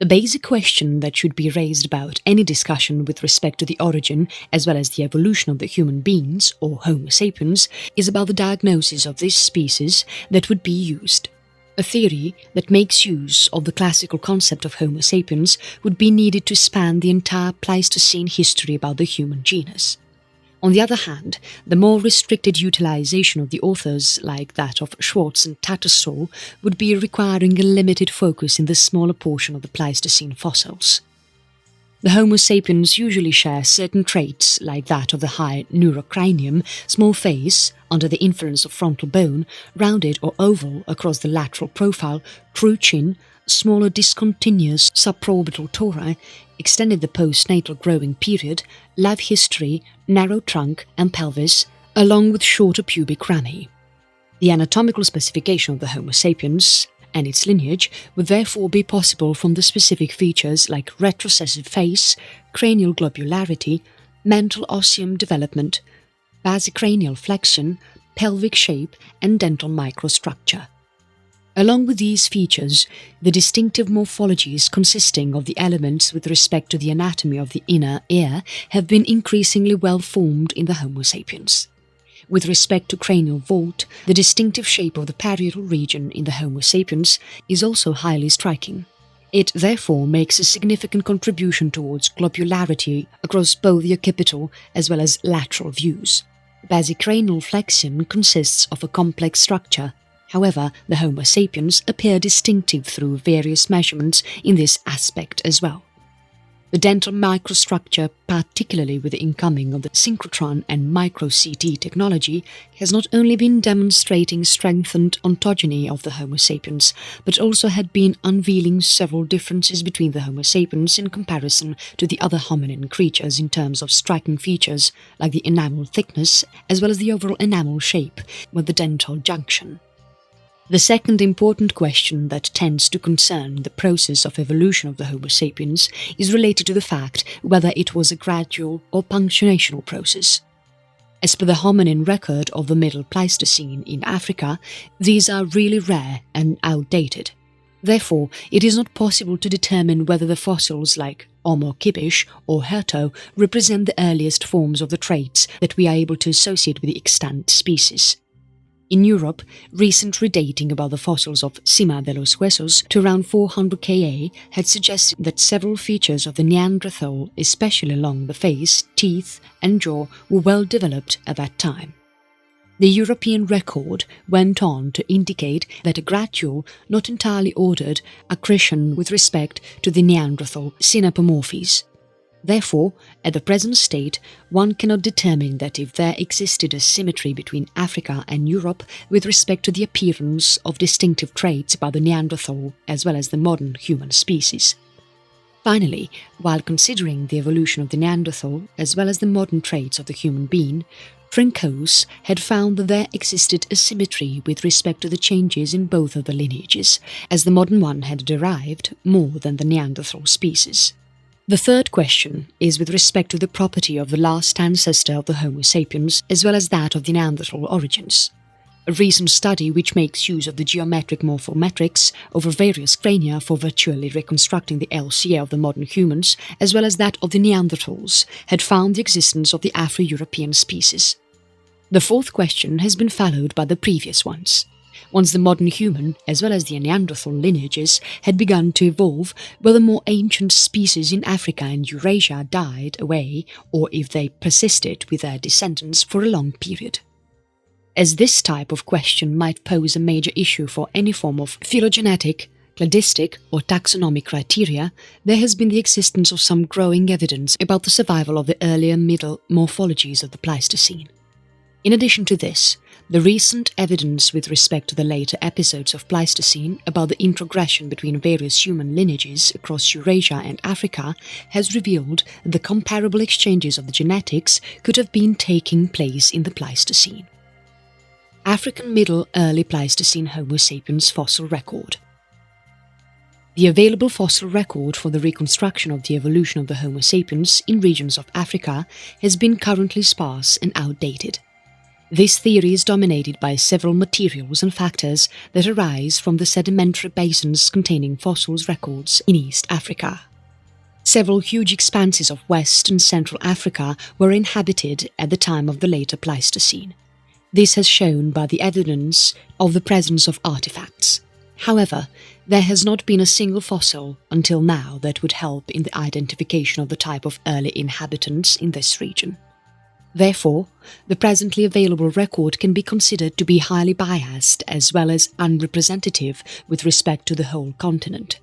The basic question that should be raised about any discussion with respect to the origin as well as the evolution of the human beings, or Homo sapiens, is about the diagnosis of this species that would be used. A theory that makes use of the classical concept of Homo sapiens would be needed to span the entire Pleistocene history about the human genus. On the other hand, the more restricted utilization of the authors, like that of Schwartz and Tattersall, would be requiring a limited focus in the smaller portion of the Pleistocene fossils. The Homo sapiens usually share certain traits, like that of the high neurocranium, small face, under the influence of frontal bone, rounded or oval across the lateral profile, true chin, smaller discontinuous supraorbital tori, extended the postnatal growing period, life history, narrow trunk and pelvis, along with shorter pubic rami. The anatomical specification of the Homo sapiens and its lineage would therefore be possible from the specific features like retrocessive face, cranial globularity, mental osseum development, basicranial flexion, pelvic shape and dental microstructure. Along with these features, the distinctive morphologies consisting of the elements with respect to the anatomy of the inner ear have been increasingly well formed in the Homo sapiens. With respect to cranial vault, the distinctive shape of the parietal region in the Homo sapiens is also highly striking. It therefore makes a significant contribution towards globularity across both the occipital as well as lateral views. Basicranial flexion consists of a complex structure. However, the Homo sapiens appear distinctive through various measurements in this aspect as well. The dental microstructure, particularly with the incoming of the synchrotron and micro-CT technology, has not only been demonstrating strengthened ontogeny of the Homo sapiens, but also had been unveiling several differences between the Homo sapiens in comparison to the other hominin creatures in terms of striking features like the enamel thickness as well as the overall enamel shape with the dental junction. The second important question that tends to concern the process of evolution of the Homo sapiens is related to the fact whether it was a gradual or punctuational process. As per the hominin record of the Middle Pleistocene in Africa, these are really rare and outdated. Therefore, it is not possible to determine whether the fossils like Omo Kibish or Herto represent the earliest forms of the traits that we are able to associate with the extant species. In Europe, recent redating about the fossils of Cima de los Huesos to around 400 Ka had suggested that several features of the Neanderthal, especially along the face, teeth and jaw, were well developed at that time. The European record went on to indicate that a gradual, not entirely ordered, accretion with respect to the Neanderthal synapomorphies. Therefore, at the present state, one cannot determine that if there existed a symmetry between Africa and Europe with respect to the appearance of distinctive traits about the Neanderthal as well as the modern human species. Finally, while considering the evolution of the Neanderthal as well as the modern traits of the human being, Trinkaus had found that there existed a symmetry with respect to the changes in both of the lineages, as the modern one had derived more than the Neanderthal species. The third question is with respect to the property of the last ancestor of the Homo sapiens as well as that of the Neanderthal origins. A recent study which makes use of the geometric morphometrics over various crania for virtually reconstructing the LCA of the modern humans as well as that of the Neanderthals had found the existence of the Afro-European species. The fourth question has been followed by the previous ones. Once the modern human, as well as the Neanderthal lineages, had begun to evolve, whether the more ancient species in Africa and Eurasia died away, or if they persisted with their descendants for a long period. As this type of question might pose a major issue for any form of phylogenetic, cladistic or taxonomic criteria, there has been the existence of some growing evidence about the survival of the earlier middle morphologies of the Pleistocene. In addition to this, the recent evidence with respect to the later episodes of Pleistocene about the introgression between various human lineages across Eurasia and Africa has revealed that the comparable exchanges of the genetics could have been taking place in the Pleistocene. African Middle Early Pleistocene Homo sapiens fossil record. The available fossil record for the reconstruction of the evolution of the Homo sapiens in regions of Africa has been currently sparse and outdated. This theory is dominated by several materials and factors that arise from the sedimentary basins containing fossils records in East Africa. Several huge expanses of West and Central Africa were inhabited at the time of the later Pleistocene. This is shown by the evidence of the presence of artifacts. However, there has not been a single fossil until now that would help in the identification of the type of early inhabitants in this region. Therefore, the presently available record can be considered to be highly biased as well as unrepresentative with respect to the whole continent.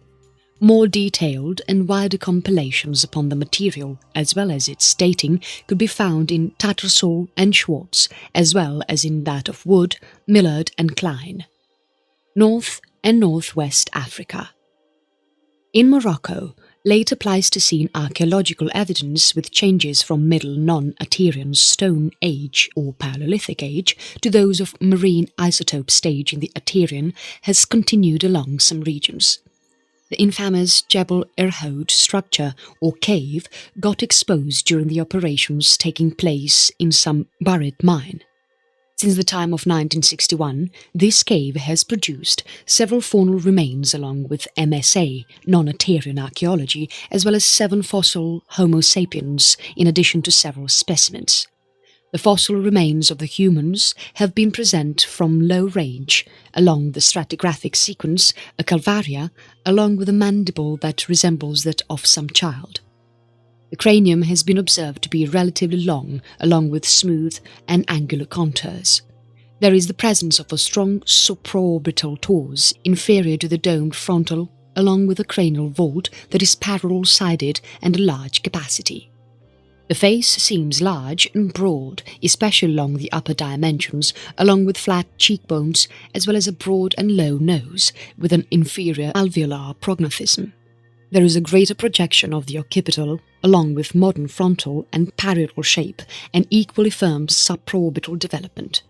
More detailed and wider compilations upon the material as well as its dating could be found in Tattersall and Schwartz as well as in that of Wood, Millard and Klein. North and Northwest Africa. In Morocco, later Pleistocene archaeological evidence with changes from Middle Non-Archean Stone Age or Paleolithic Age to those of marine isotope stage in the Archean has continued along some regions. The infamous Jebel Irhoud structure or cave got exposed during the operations taking place in some buried mine. Since the time of 1961, this cave has produced several faunal remains along with MSA, non-Archean archaeology, as well as 7 fossil Homo sapiens in addition to several specimens. The fossil remains of the humans have been present from low range along the stratigraphic sequence, a calvaria, along with a mandible that resembles that of some child. The cranium has been observed to be relatively long, along with smooth and angular contours. There is the presence of a strong supraorbital torus inferior to the domed frontal, along with a cranial vault that is parallel-sided and a large capacity. The face seems large and broad, especially along the upper dimensions, along with flat cheekbones, as well as a broad and low nose, with an inferior alveolar prognathism. There is a greater projection of the occipital, along with modern frontal and parietal shape, and equally firm supraorbital development.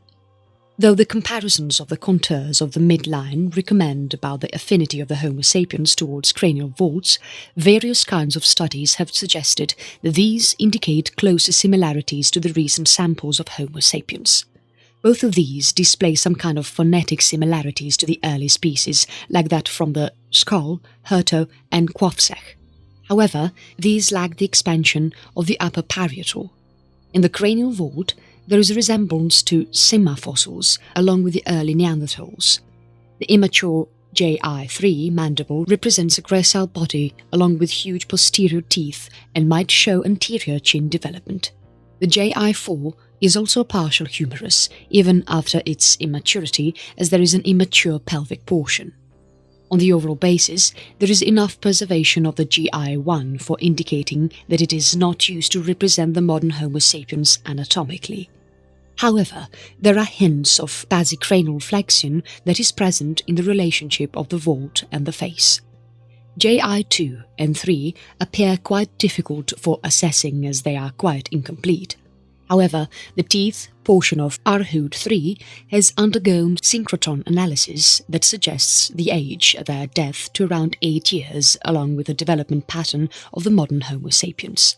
Though the comparisons of the contours of the midline recommend about the affinity of the Homo sapiens towards cranial vaults, various kinds of studies have suggested that these indicate closer similarities to the recent samples of Homo sapiens. Both of these display some kind of phonetic similarities to the early species, like that from the skull, Herto and Quafsech. However, these lack the expansion of the upper parietal. In the cranial vault, there is a resemblance to Sima fossils along with the early Neanderthals. The immature JI3 mandible represents a gracile body along with huge posterior teeth and might show anterior chin development. The JI4 is also partial humerus, even after its immaturity, as there is an immature pelvic portion. On the overall basis, there is enough preservation of the GI1 for indicating that it is not used to represent the modern Homo sapiens anatomically. However, there are hints of basicranial flexion that is present in the relationship of the vault and the face. JI2 and 3 appear quite difficult for assessing as they are quite incomplete. However, the teeth portion of Irhoud 3 has undergone synchrotron analysis that suggests the age at their death to around 8 years, along with the development pattern of the modern Homo sapiens.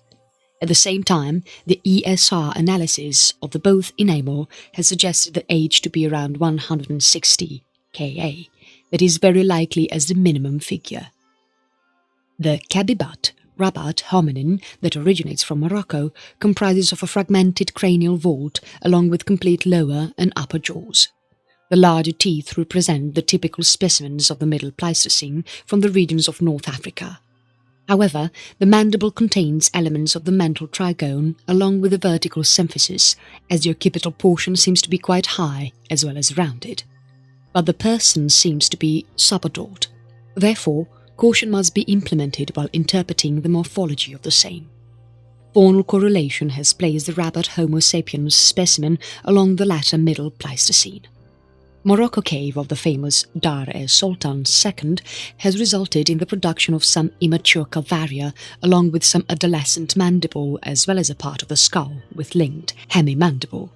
At the same time, the ESR analysis of the both enamel has suggested the age to be around 160 Ka, that is very likely as the minimum figure. The Kabibat Rabat hominin that originates from Morocco comprises of a fragmented cranial vault along with complete lower and upper jaws. The larger teeth represent the typical specimens of the Middle Pleistocene from the regions of North Africa. However, the mandible contains elements of the mental trigone along with the vertical symphysis, as the occipital portion seems to be quite high as well as rounded. But the person seems to be subadult. Therefore, caution must be implemented while interpreting the morphology of the same. Faunal correlation has placed the Rabat Homo sapiens specimen along the latter Middle Pleistocene. Morocco cave of the famous Dar es Sultan II has resulted in the production of some immature calvaria along with some adolescent mandible as well as a part of the skull with linked hemimandible.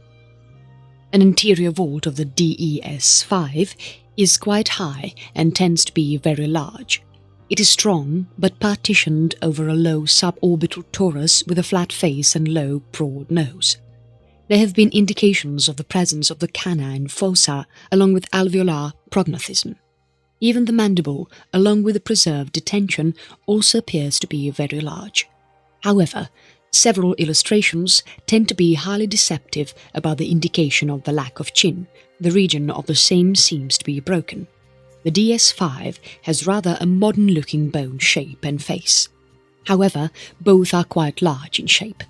An anterior vault of the DES5 is quite high and tends to be very large. It is strong but partitioned over a low suborbital torus with a flat face and low, broad nose. There have been indications of the presence of the canine fossa along with alveolar prognathism. Even the mandible, along with the preserved detention, also appears to be very large. However, several illustrations tend to be highly deceptive about the indication of the lack of chin. The region of the same seems to be broken. The DS5 has rather a modern-looking bone shape and face. However, both are quite large in shape.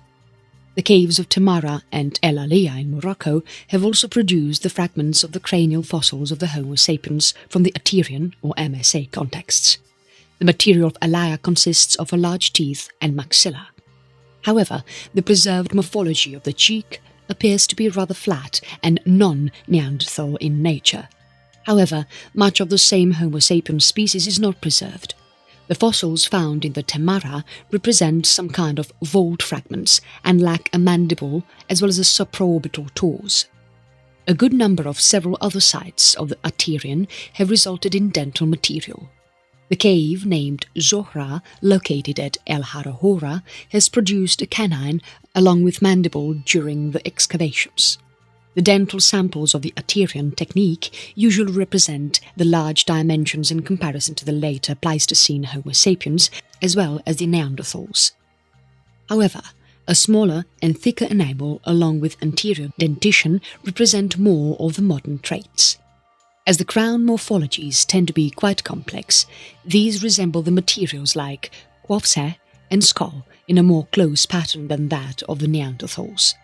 The caves of Tamara and El Aliyah in Morocco have also produced the fragments of the cranial fossils of the Homo sapiens from the Aterian or MSA contexts. The material of Aliyah consists of a large teeth and maxilla. However, the preserved morphology of the cheek appears to be rather flat and non-Neanderthal in nature. However, much of the same Homo sapiens species is not preserved. The fossils found in the Tamara represent some kind of vault fragments and lack a mandible as well as a supraorbital torso. A good number of several other sites of the Aterian have resulted in dental material. The cave named Zohra, located at El Harahora, has produced a canine along with mandible during the excavations. The dental samples of the Aterian technique usually represent the large dimensions in comparison to the later Pleistocene Homo sapiens as well as the Neanderthals. However, a smaller and thicker enamel along with anterior dentition represent more of the modern traits. As the crown morphologies tend to be quite complex, these resemble the materials like quoffs and skull in a more close pattern than that of the Neanderthals.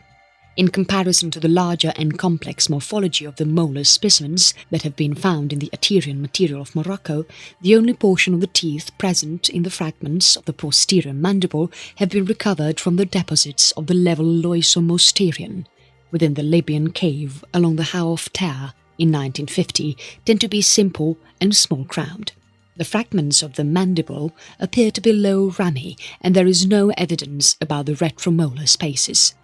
In comparison to the larger and complex morphology of the molar specimens that have been found in the Aterian material of Morocco, the only portion of the teeth present in the fragments of the posterior mandible have been recovered from the deposits of the level Loisomosterian within the Libyan cave along the How of Ter in 1950 tend to be simple and small-crowned. The fragments of the mandible appear to be low rami and there is no evidence about the retromolar spaces.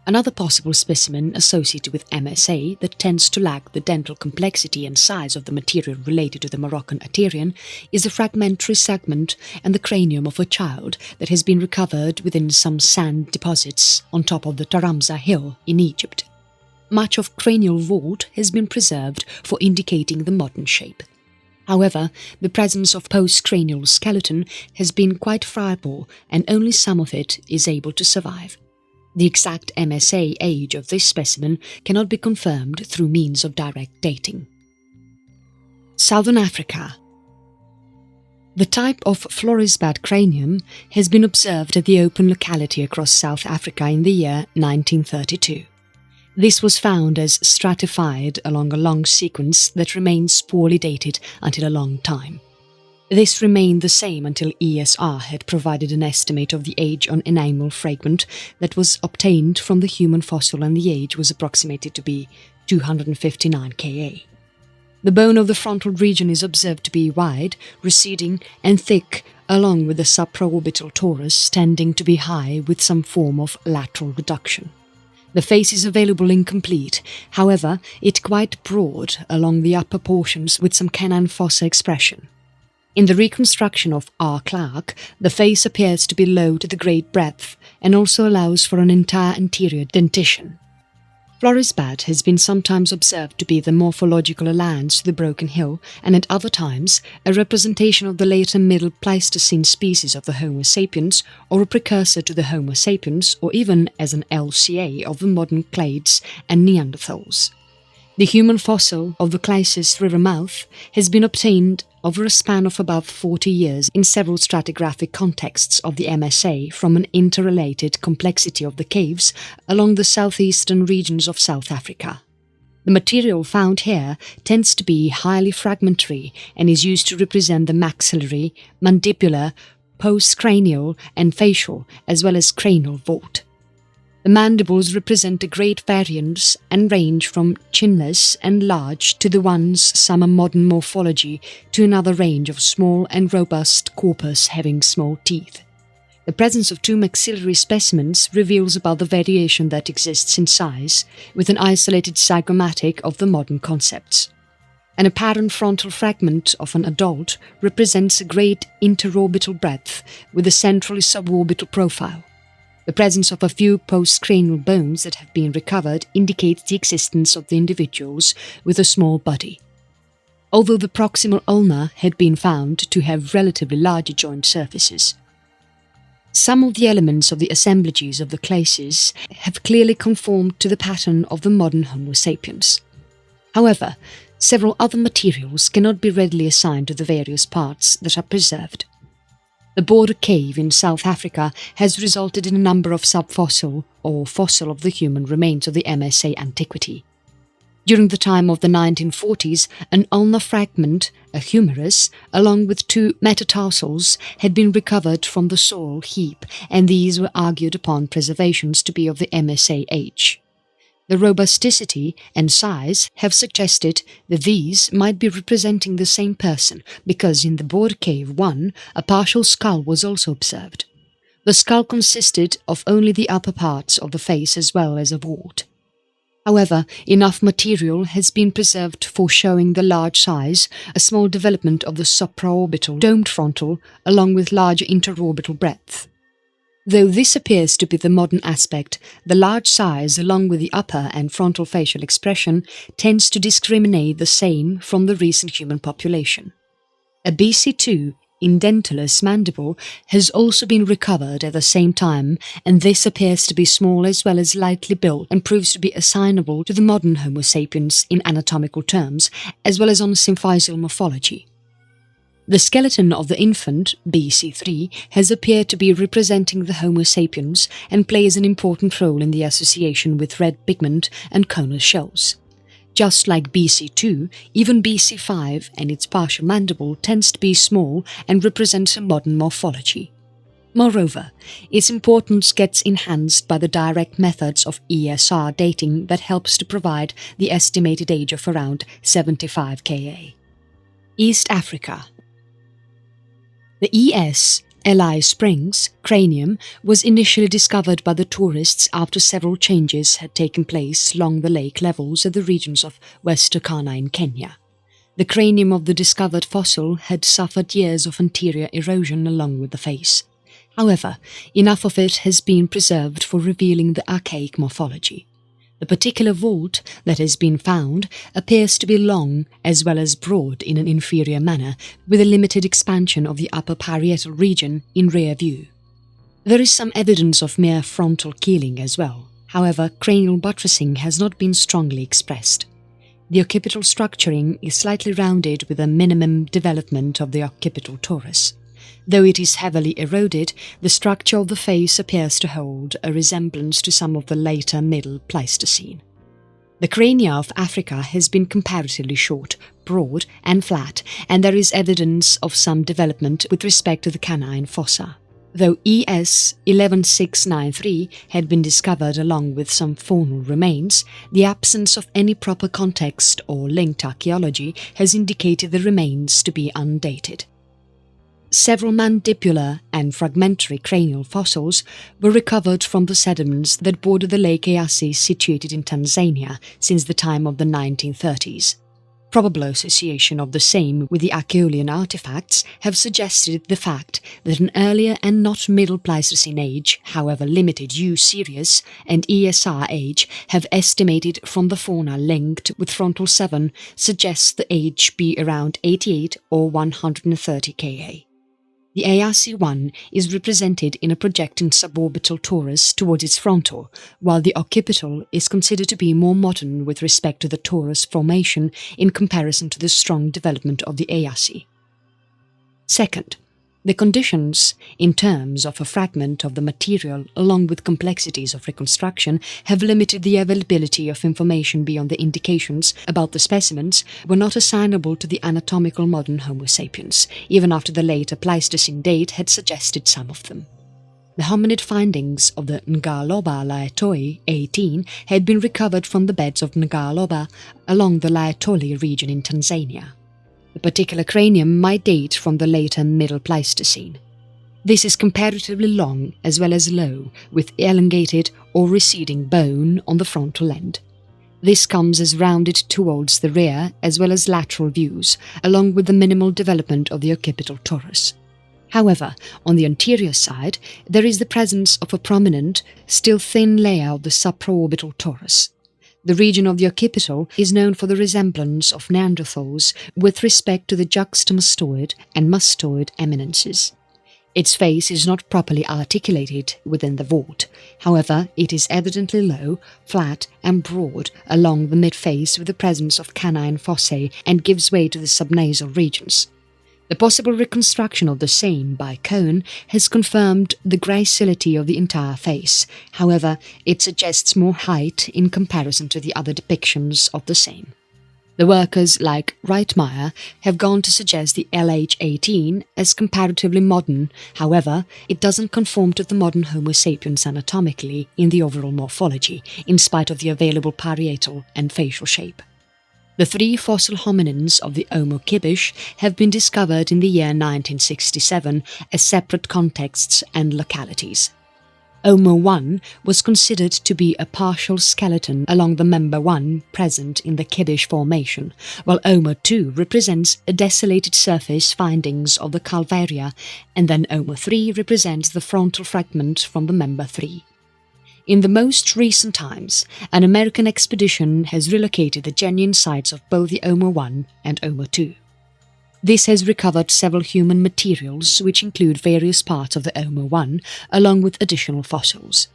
Another possible specimen associated with MSA that tends to lack the dental complexity and size of the material related to the Moroccan Aterian is the fragmentary segment and the cranium of a child that has been recovered within some sand deposits on top of the Taramsa hill in Egypt. Much of cranial vault has been preserved for indicating the modern shape. However, the presence of postcranial skeleton has been quite friable and only some of it is able to survive. The exact MSA age of this specimen cannot be confirmed through means of direct dating. Southern Africa. The type of Florisbad cranium has been observed at the open locality across South Africa in the year 1932. This was found as stratified along a long sequence that remains poorly dated until a long time. This remained the same until ESR had provided an estimate of the age on enamel fragment that was obtained from the human fossil and the age was approximated to be 259 Ka. The bone of the frontal region is observed to be wide, receding and thick along with the supraorbital torus tending to be high with some form of lateral reduction. The face is available incomplete, however, it quite broad along the upper portions with some canine fossa expression. In the reconstruction of R. Clarke, the face appears to be low to the great breadth and also allows for an entire anterior dentition. Florisbad has been sometimes observed to be the morphological alliance to the Broken Hill and at other times a representation of the later Middle Pleistocene species of the Homo sapiens or a precursor to the Homo sapiens or even as an LCA of the modern clades and Neanderthals. The human fossil of the Clysis River mouth has been obtained over a span of about 40 years in several stratigraphic contexts of the MSA from an interrelated complexity of the caves along the southeastern regions of South Africa. The material found here tends to be highly fragmentary and is used to represent the maxillary, mandibular, postcranial and facial as well as cranial vault. The mandibles represent a great variance and range from chinless and large to the ones some a modern morphology to another range of small and robust corpus having small teeth. The presence of two maxillary specimens reveals about the variation that exists in size, with an isolated zygomatic of the modern concepts. An apparent frontal fragment of an adult represents a great interorbital breadth with a centrally suborbital profile. The presence of a few postcranial bones that have been recovered indicates the existence of the individuals with a small body. Although the proximal ulna had been found to have relatively larger joint surfaces. Some of the elements of the assemblages of the classes have clearly conformed to the pattern of the modern Homo sapiens. However, several other materials cannot be readily assigned to the various parts that are preserved. The Border Cave in South Africa has resulted in a number of subfossil or fossil of the human remains of the MSA antiquity. During the time of the 1940s, an ulnar fragment, a humerus, along with 2 metatarsals had been recovered from the soil heap, and these were argued upon preservations to be of the MSA age. The robusticity and size have suggested that these might be representing the same person because in the Border Cave 1 a partial skull was also observed. The skull consisted of only the upper parts of the face as well as a wart. However, enough material has been preserved for showing the large size, a small development of the supraorbital domed frontal along with larger interorbital breadth. Though this appears to be the modern aspect, the large size along with the upper and frontal facial expression tends to discriminate the same from the recent human population. A BC2 indentulous mandible has also been recovered at the same time, and this appears to be small as well as lightly built and proves to be assignable to the modern Homo sapiens in anatomical terms, as well as on symphysial morphology. The skeleton of the infant, BC3, has appeared to be representing the Homo sapiens and plays an important role in the association with red pigment and conal shells. Just like BC2, even BC5 and its partial mandible tends to be small and represents a modern morphology. Moreover, its importance gets enhanced by the direct methods of ESR dating that helps to provide the estimated age of around 75 Ka. East Africa. The ES Alice Springs cranium was initially discovered by the tourists after several changes had taken place along the lake levels at the regions of West Turkana in Kenya. The cranium of the discovered fossil had suffered years of anterior erosion along with the face. However, enough of it has been preserved for revealing the archaic morphology. The particular vault that has been found appears to be long as well as broad in an inferior manner, with a limited expansion of the upper parietal region in rear view. There is some evidence of mere frontal keeling as well, however cranial buttressing has not been strongly expressed. The occipital structuring is slightly rounded with a minimum development of the occipital torus. Though it is heavily eroded, the structure of the face appears to hold a resemblance to some of the later Middle Pleistocene. The crania of Africa has been comparatively short, broad and flat, and there is evidence of some development with respect to the canine fossa. Though ES 11693 had been discovered along with some faunal remains, the absence of any proper context or linked archaeology has indicated the remains to be undated. Several mandibular and fragmentary cranial fossils were recovered from the sediments that border the Lake Eyasi situated in Tanzania since the time of the 1930s. Probable association of the same with the Acheulean artifacts have suggested the fact that an earlier and not Middle Pleistocene age, however limited U-Series and ESR age have estimated from the fauna linked with frontal 7 suggests the age be around 88 or 130 Ka. The Eyasi-1 is represented in a projecting suborbital torus towards its frontal, while the occipital is considered to be more modern with respect to the torus formation in comparison to the strong development of the Eyasi. Second, the conditions, in terms of a fragment of the material along with complexities of reconstruction, have limited the availability of information beyond the indications about the specimens were not assignable to the anatomical modern Homo sapiens, even after the later Pleistocene date had suggested some of them. The hominid findings of the Ngaloba Laetoi 18 had been recovered from the beds of Ngaloba along the Laetoli region in Tanzania. The particular cranium might date from the later Middle Pleistocene. This is comparatively long as well as low, with elongated or receding bone on the frontal end. This comes as rounded towards the rear as well as lateral views, along with the minimal development of the occipital torus. However, on the anterior side, there is the presence of a prominent, still thin layer of the supraorbital torus. The region of the occipital is known for the resemblance of Neanderthals with respect to the juxtamastoid and mastoid eminences. Its face is not properly articulated within the vault, however it is evidently low, flat and broad along the mid-face with the presence of canine fossae and gives way to the subnasal regions. The possible reconstruction of the same by Cohn has confirmed the gracility of the entire face, however it suggests more height in comparison to the other depictions of the same. The workers like Reitmeier have gone to suggest the LH18 as comparatively modern, however it doesn't conform to the modern Homo sapiens anatomically in the overall morphology, in spite of the available parietal and facial shape. The 3 fossil hominins of the Omo Kibish have been discovered in the year 1967 as separate contexts and localities. Omo 1 was considered to be a partial skeleton along the member 1 present in the Kibish formation, while Omo 2 represents a desolated surface findings of the Calvaria, and then Omo 3 represents the frontal fragment from the member 3. In the most recent times, an American expedition has relocated the genuine sites of both the Omo 1 and Omo 2. This has recovered several human materials which include various parts of the Omo 1 along with additional fossils.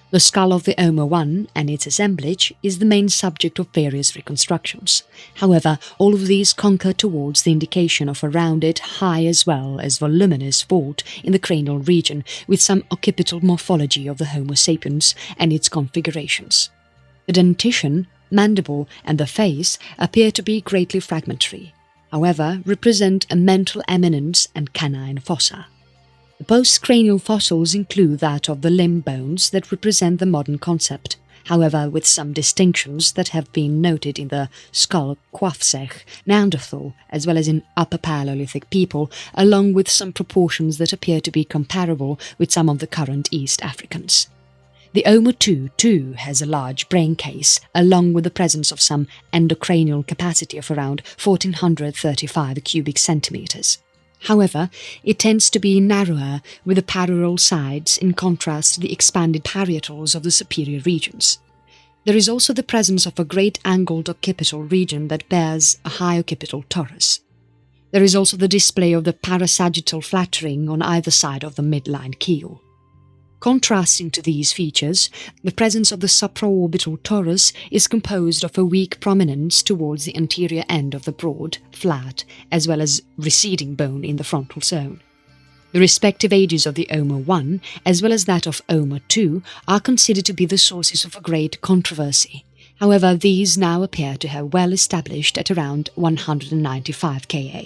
The skull of the Omo 1 and its assemblage is the main subject of various reconstructions. However, all of these conquer towards the indication of a rounded, high as well as voluminous vault in the cranial region with some occipital morphology of the Homo sapiens and its configurations. The dentition, mandible and the face appear to be greatly fragmentary, however represent a mental eminence and canine fossa. The postcranial fossils include that of the limb bones that represent the modern concept, however with some distinctions that have been noted in the skull Quaffsech, Neanderthal, as well as in Upper Paleolithic people, along with some proportions that appear to be comparable with some of the current East Africans. The Omo 2 too has a large brain case, along with the presence of some endocranial capacity of around 1435 cubic centimeters. However, it tends to be narrower with the parietal sides in contrast to the expanded parietals of the superior regions. There is also the presence of a great angled occipital region that bears a high occipital torus. There is also the display of the parasagittal flattering on either side of the midline keel. Contrasting to these features, the presence of the supraorbital torus is composed of a weak prominence towards the anterior end of the broad, flat, as well as receding bone in the frontal zone. The respective ages of the Omo 1, as well as that of Omo 2, are considered to be the sources of a great controversy. However, these now appear to have well established at around 195 Ka.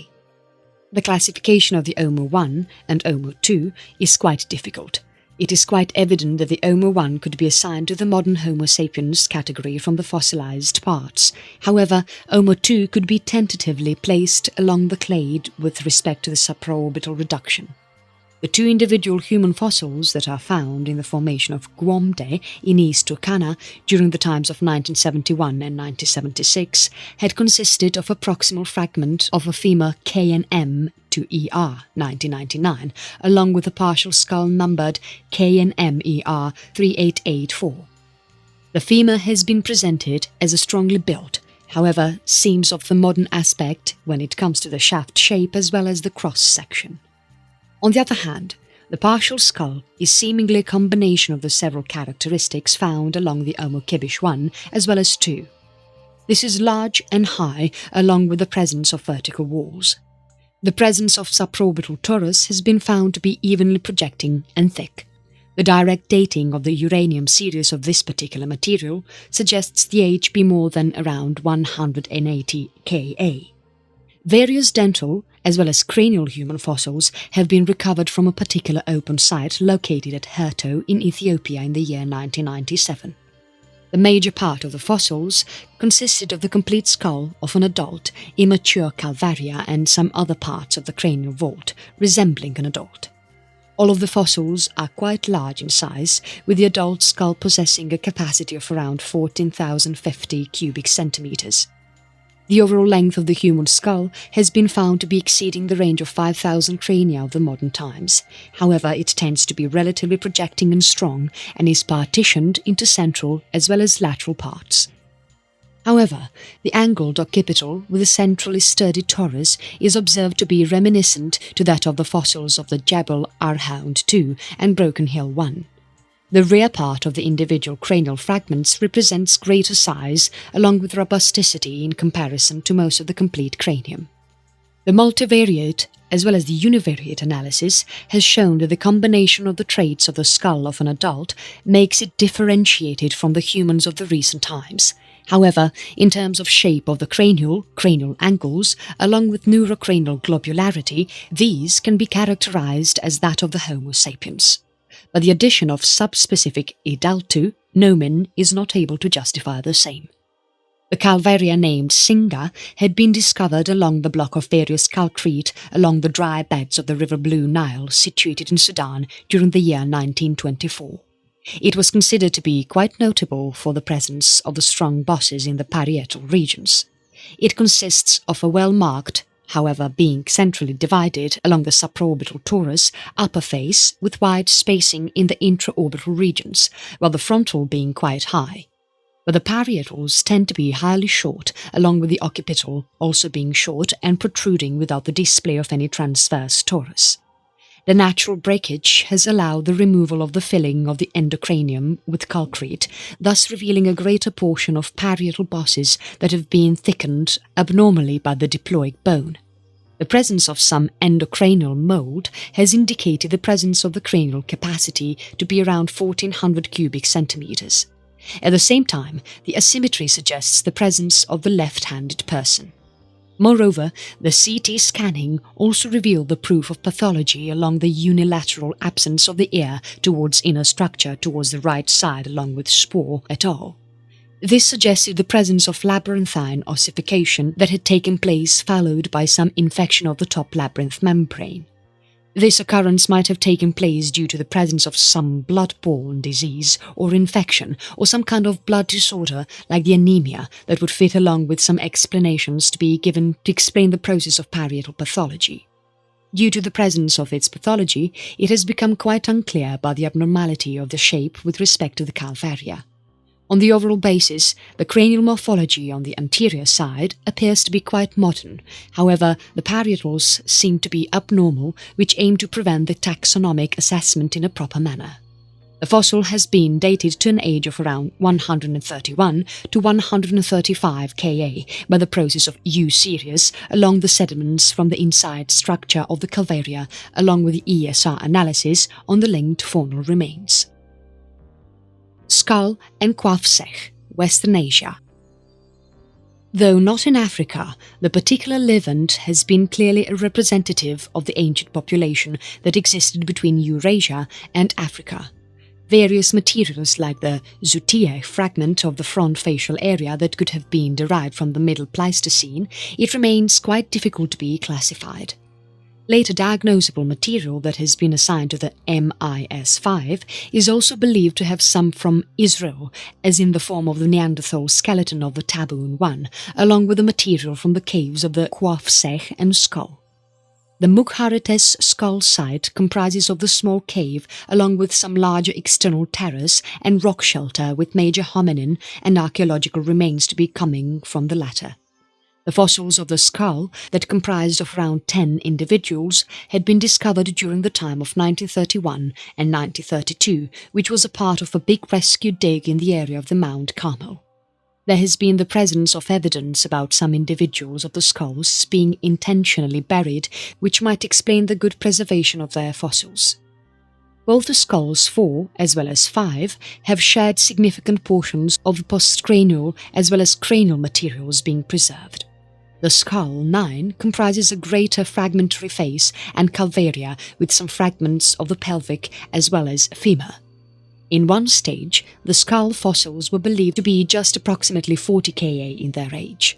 The classification of the Omo 1 and Omo 2 is quite difficult. It is quite evident that the Omo 1 could be assigned to the modern Homo sapiens category from the fossilized parts. However, Omo 2 could be tentatively placed along the clade with respect to the supraorbital reduction. The 2 individual human fossils that are found in the formation of Guomde in East Turkana during the times of 1971 and 1976 had consisted of a proximal fragment of a femur KNM to ER 1999, along with a partial skull numbered KNM ER 3884. The femur has been presented as a strongly built, however seems of the modern aspect when it comes to the shaft shape as well as the cross-section. On the other hand, the partial skull is seemingly a combination of the several characteristics found along the Omo Kibish 1 as well as 2. This is large and high along with the presence of vertical walls. The presence of supraorbital torus has been found to be evenly projecting and thick. The direct dating of the uranium series of this particular material suggests the age be more than around 180 Ka. Various dental as well as cranial human fossils have been recovered from a particular open site located at Herto in Ethiopia in the year 1997. The major part of the fossils consisted of the complete skull of an adult, immature calvaria and some other parts of the cranial vault resembling an adult. All of the fossils are quite large in size, with the adult skull possessing a capacity of around 14,050 cubic centimeters. The overall length of the human skull has been found to be exceeding the range of 5,000 crania of the modern times. However, it tends to be relatively projecting and strong and is partitioned into central as well as lateral parts. However, the angled occipital with a centrally sturdy torus is observed to be reminiscent to that of the fossils of the Jebel Arhound II and Broken Hill I. The rear part of the individual cranial fragments represents greater size along with robusticity in comparison to most of the complete cranium. The multivariate as well as the univariate analysis has shown that the combination of the traits of the skull of an adult makes it differentiated from the humans of the recent times. However, in terms of shape of the cranial angles, along with neurocranial globularity, these can be characterized as that of the Homo sapiens. But the addition of subspecific idaltu, nomen, is not able to justify the same. The calvaria named Singa had been discovered along the block of various calcrete along the dry beds of the River Blue Nile situated in Sudan during the year 1924. It was considered to be quite notable for the presence of the strong bosses in the parietal regions. It consists of a well-marked, however being centrally divided along the supraorbital torus, upper face with wide spacing in the intraorbital regions, while the frontal being quite high. But the parietals tend to be highly short, along with the occipital also being short and protruding without the display of any transverse torus. The natural breakage has allowed the removal of the filling of the endocranium with calcrete, thus revealing a greater portion of parietal bosses that have been thickened abnormally by the diploic bone. The presence of some endocranial mold has indicated the presence of the cranial capacity to be around 1400 cubic centimeters. At the same time, the asymmetry suggests the presence of the left-handed person. Moreover, the CT scanning also revealed the proof of pathology along the unilateral absence of the ear towards inner structure towards the right side along with Spohr et al. This suggested the presence of labyrinthine ossification that had taken place followed by some infection of the top labyrinth membrane. This occurrence might have taken place due to the presence of some blood-borne disease or infection or some kind of blood disorder like the anemia that would fit along with some explanations to be given to explain the process of parietal pathology. Due to the presence of its pathology, it has become quite unclear about the abnormality of the shape with respect to the calvaria. On the overall basis, the cranial morphology on the anterior side appears to be quite modern. However, the parietals seem to be abnormal, which aim to prevent the taxonomic assessment in a proper manner. The fossil has been dated to an age of around 131 to 135 Ka by the process of U-series along the sediments from the inside structure of the calvaria along with the ESR analysis on the linked faunal remains. Skull and Quafsech, Western Asia. Though not in Africa, the particular Levant has been clearly a representative of the ancient population that existed between Eurasia and Africa. Various materials like the Zutier fragment of the front facial area that could have been derived from the Middle Pleistocene, it remains quite difficult to be classified. Later diagnosable material that has been assigned to the MIS5 is also believed to have some from Israel, as in the form of the Neanderthal skeleton of the Taboon I, along with the material from the caves of the Quafsech and skull. The Mukharites skull site comprises of the small cave along with some larger external terrace and rock shelter with major hominin and archaeological remains to be coming from the latter. The fossils of the skull, that comprised of around 10 individuals, had been discovered during the time of 1931 and 1932, which was a part of a big rescue dig in the area of the Mount Carmel. There has been the presence of evidence about some individuals of the skulls being intentionally buried, which might explain the good preservation of their fossils. Both the skulls 4 as well as 5 have shared significant portions of the postcranial as well as cranial materials being preserved. The skull 9 comprises a greater fragmentary face and calvaria with some fragments of the pelvic as well as femur. In one stage, the skull fossils were believed to be just approximately 40 Ka in their age.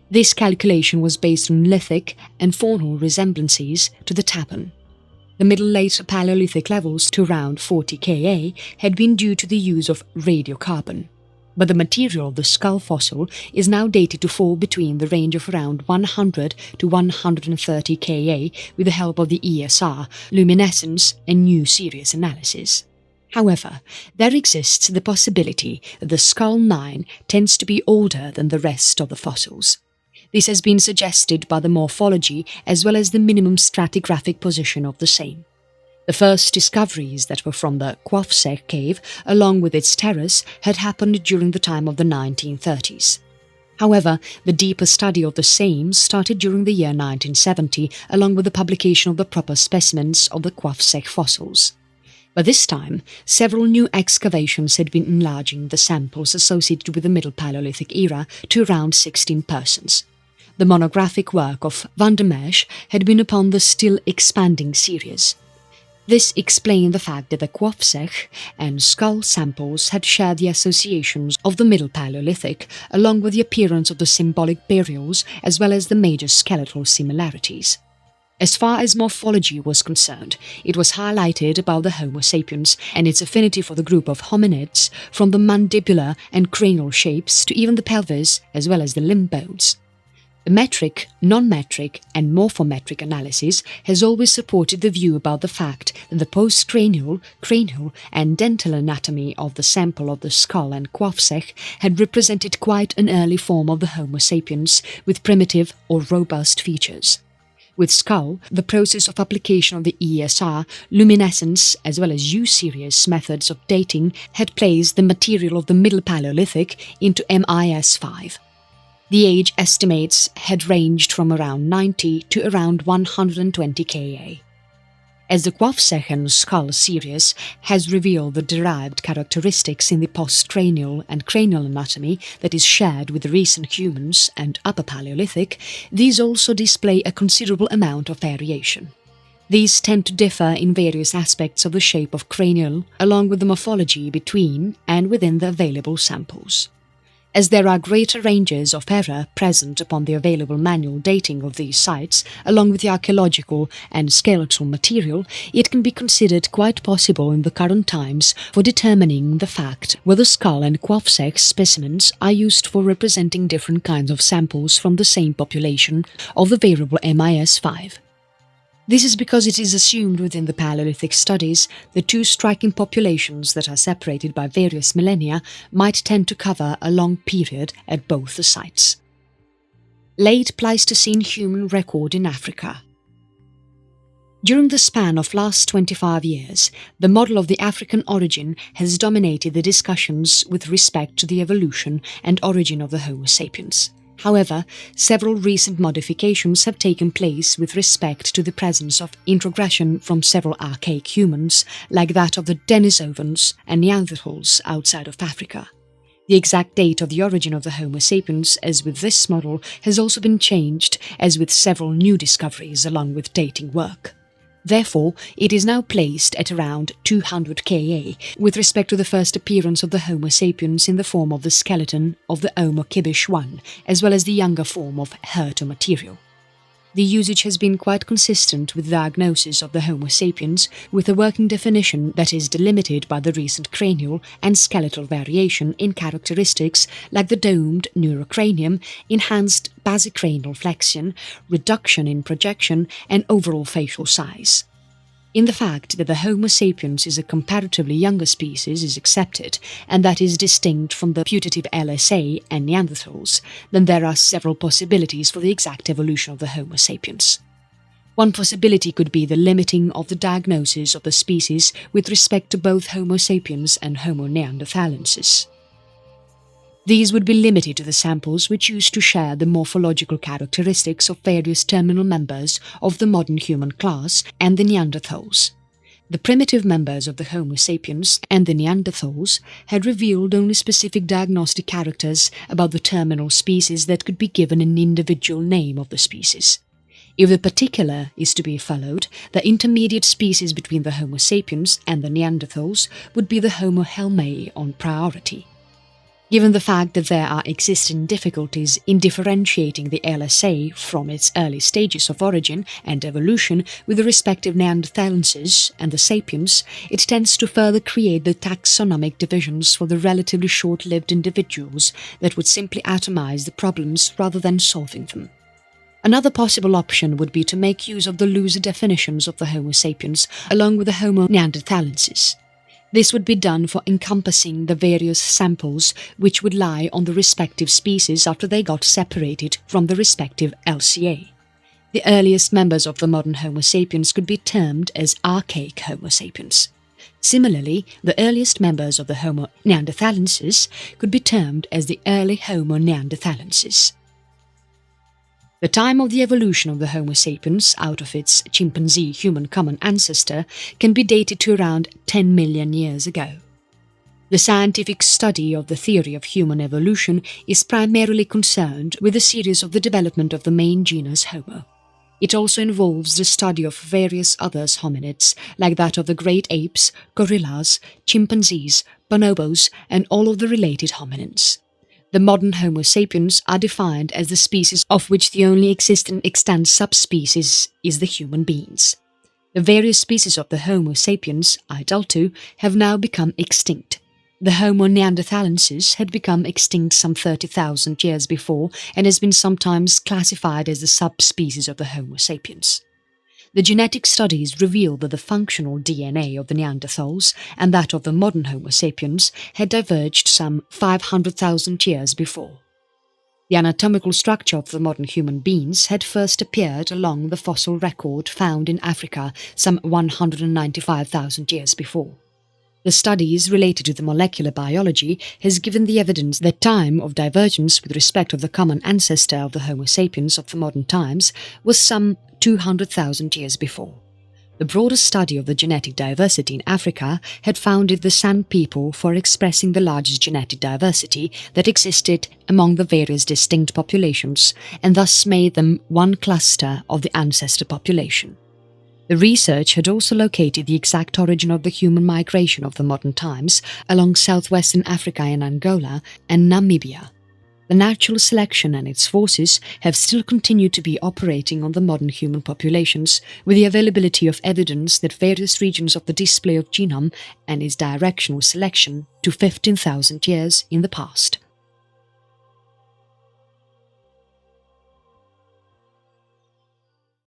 This calculation was based on lithic and faunal resemblances to the Taboon. The middle-late Paleolithic levels to around 40 Ka had been due to the use of radiocarbon. but the material of the skull fossil is now dated to fall between the range of around 100 to 130 Ka with the help of the ESR, luminescence and new series analysis. However, there exists the possibility that the skull 9 tends to be older than the rest of the fossils. This has been suggested by the morphology as well as the minimum stratigraphic position of the same. The first discoveries that were from the Kwafsek cave, along with its terrace, had happened during the time of the 1930s. However, the deeper study of the same started during the year 1970, along with the publication of the proper specimens of the Kwafsek fossils. By this time, several new excavations had been enlarging the samples associated with the Middle Paleolithic era to around 16 persons. The monographic work of van der Mesch had been upon the still expanding series. This explained the fact that the Kwafsek and skull samples had shared the associations of the Middle Paleolithic, along with the appearance of the symbolic burials as well as the major skeletal similarities. As far as morphology was concerned, it was highlighted about the Homo sapiens and its affinity for the group of hominids, from the mandibular and cranial shapes to even the pelvis as well as the limb bones. The metric, non-metric and morphometric analysis has always supported the view about the fact that the postcranial, cranial and dental anatomy of the sample of the skull and Kwafsek had represented quite an early form of the Homo sapiens with primitive or robust features. With skull, the process of application of the ESR, luminescence as well as U-series methods of dating had placed the material of the Middle Paleolithic into MIS5. The age estimates had ranged from around 90 to around 120 Ka. As the Kwafsek and skull series has revealed the derived characteristics in the postcranial and cranial anatomy that is shared with the recent humans and Upper Paleolithic, these also display a considerable amount of variation. These tend to differ in various aspects of the shape of cranial, along with the morphology between and within the available samples. As there are greater ranges of error present upon the available manual dating of these sites, along with the archaeological and skeletal material, it can be considered quite possible in the current times for determining the fact whether skull and Kwafsek specimens are used for representing different kinds of samples from the same population of the variable MIS5. This is because it is assumed within the Paleolithic studies that two striking populations that are separated by various millennia might tend to cover a long period at both the sites. Late Pleistocene human record in Africa. During the span of last 25 years, the model of the African origin has dominated the discussions with respect to the evolution and origin of the Homo sapiens. However, several recent modifications have taken place with respect to the presence of introgression from several archaic humans, like that of the Denisovans and Neanderthals outside of Africa. The exact date of the origin of the Homo sapiens, as with this model, has also been changed, as with several new discoveries along with dating work. Therefore, it is now placed at around 200 Ka with respect to the first appearance of the Homo sapiens in the form of the skeleton of the Omo Kibish I, as well as the younger form of Herto material. The usage has been quite consistent with the diagnosis of the Homo sapiens, with a working definition that is delimited by the recent cranial and skeletal variation in characteristics like the domed neurocranium, enhanced basicranial flexion, reduction in projection, and overall facial size. In the fact that the Homo sapiens is a comparatively younger species is accepted, and that is distinct from the putative LSA and Neanderthals, then there are several possibilities for the exact evolution of the Homo sapiens. One possibility could be the limiting of the diagnosis of the species with respect to both Homo sapiens and Homo neanderthalensis. These would be limited to the samples which used to share the morphological characteristics of various terminal members of the modern human class and the Neanderthals. The primitive members of the Homo sapiens and the Neanderthals had revealed only specific diagnostic characters about the terminal species that could be given an individual name of the species. If the particular is to be followed, the intermediate species between the Homo sapiens and the Neanderthals would be the Homo helmei on priority. Given the fact that there are existing difficulties in differentiating the LSA from its early stages of origin and evolution with the respective Neanderthalensis and the Sapiens, it tends to further create the taxonomic divisions for the relatively short-lived individuals that would simply atomize the problems rather than solving them. Another possible option would be to make use of the looser definitions of the Homo sapiens along with the Homo neanderthalensis. This would be done for encompassing the various samples which would lie on the respective species after they got separated from the respective LCA. The earliest members of the modern Homo sapiens could be termed as archaic Homo sapiens. Similarly, the earliest members of the Homo neanderthalensis could be termed as the early Homo neanderthalensis. The time of the evolution of the Homo sapiens out of its chimpanzee-human common ancestor can be dated to around 10 million years ago. The scientific study of the theory of human evolution is primarily concerned with the series of the development of the main genus Homo. It also involves the study of various other hominids, like that of the great apes, gorillas, chimpanzees, bonobos, and all of the related hominins. The modern Homo sapiens are defined as the species of which the only existing extant subspecies is the human beings. The various species of the Homo sapiens, Idaltu, have now become extinct. The Homo neanderthalensis had become extinct some 30,000 years before and has been sometimes classified as the subspecies of the Homo sapiens. The genetic studies reveal that the functional DNA of the Neanderthals and that of the modern Homo sapiens had diverged some 500,000 years before. The anatomical structure of the modern human beings had first appeared along the fossil record found in Africa some 195,000 years before. The studies related to the molecular biology has given the evidence that time of divergence with respect of the common ancestor of the Homo sapiens of the modern times was some 200,000 years before. The broader study of the genetic diversity in Africa had founded the San people for expressing the largest genetic diversity that existed among the various distinct populations and thus made them one cluster of the ancestor population. The research had also located the exact origin of the human migration of the modern times along southwestern Africa and Angola and Namibia. The natural selection and its forces have still continued to be operating on the modern human populations, with the availability of evidence that various regions of the display of genome and its directional selection to 15,000 years in the past.